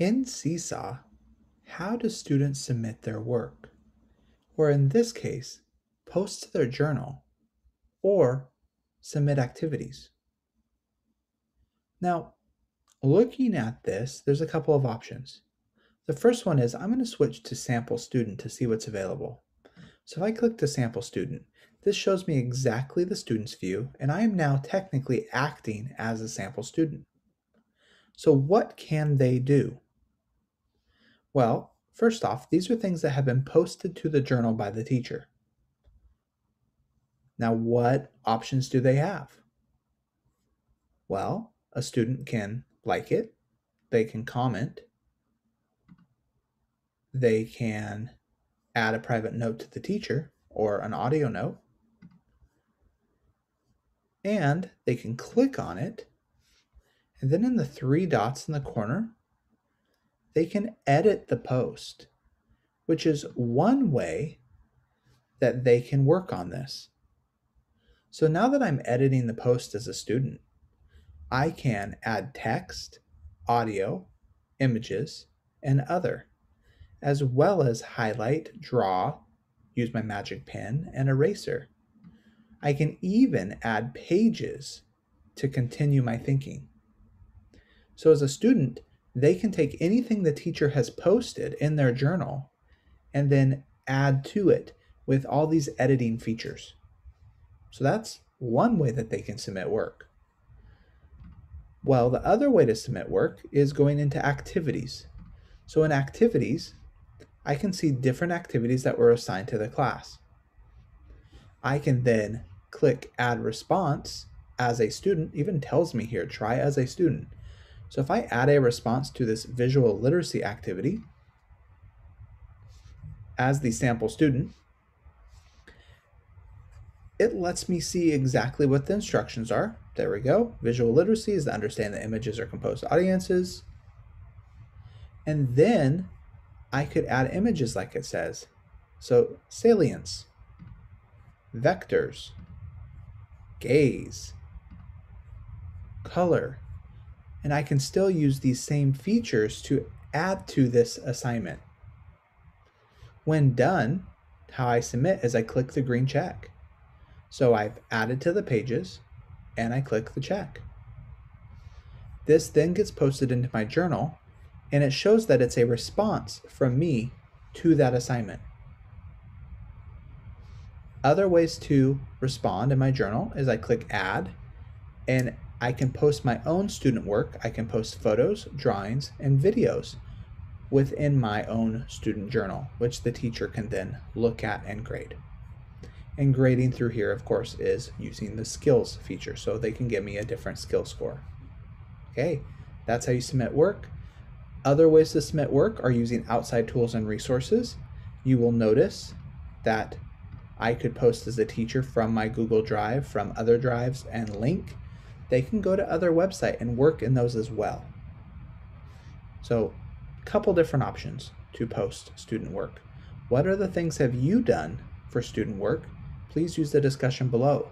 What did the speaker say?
In Seesaw, how do students submit their work? Or in this case, post to their journal or submit activities? Now, looking at this, there's a couple of options. The first one is I'm going to switch to sample student to see what's available. So if I click to sample student, this shows me exactly the student's view, and I am now technically acting as a sample student. So what can they do? Well, first off, these are things that have been posted to the journal by the teacher. Now, what options do they have? Well, a student can like it, they can comment, they can add a private note to the teacher or an audio note, and they can click on it, and then in the three dots in the corner, they can edit the post, which is one way that they can work on this. So now that I'm editing the post as a student, I can add text, audio, images, and other, as well as highlight, draw, use my magic pen, and eraser. I can even add pages to continue my thinking. So as a student, they can take anything the teacher has posted in their journal and then add to it with all these editing features. So that's one way that they can submit work. Well, the other way to submit work is going into activities. So in activities, I can see different activities that were assigned to the class. I can then click add response as a student, even tells me here, try as a student. So if I add a response to this visual literacy activity as the sample student, it lets me see exactly what the instructions are. There we go. Visual literacy is to understand that images are composed audiences. And then I could add images like it says. So salience, vectors, gaze, color, and I can still use these same features to add to this assignment. When done, how I submit is I click the green check. So I've added to the pages and I click the check. This then gets posted into my journal and it shows that it's a response from me to that assignment. Other ways to respond in my journal is I click add and I can post my own student work. I can post photos, drawings, and videos within my own student journal, which the teacher can then look at and grade. And grading through here, of course, is using the skills feature, so they can give me a different skill score. Okay, that's how you submit work. Other ways to submit work are using outside tools and resources. You will notice that I could post as a teacher from my Google Drive, from other drives, and link. They can go to other websites and work in those as well. So, a couple different options to post student work. What are the things have you done for student work? Please use the discussion below.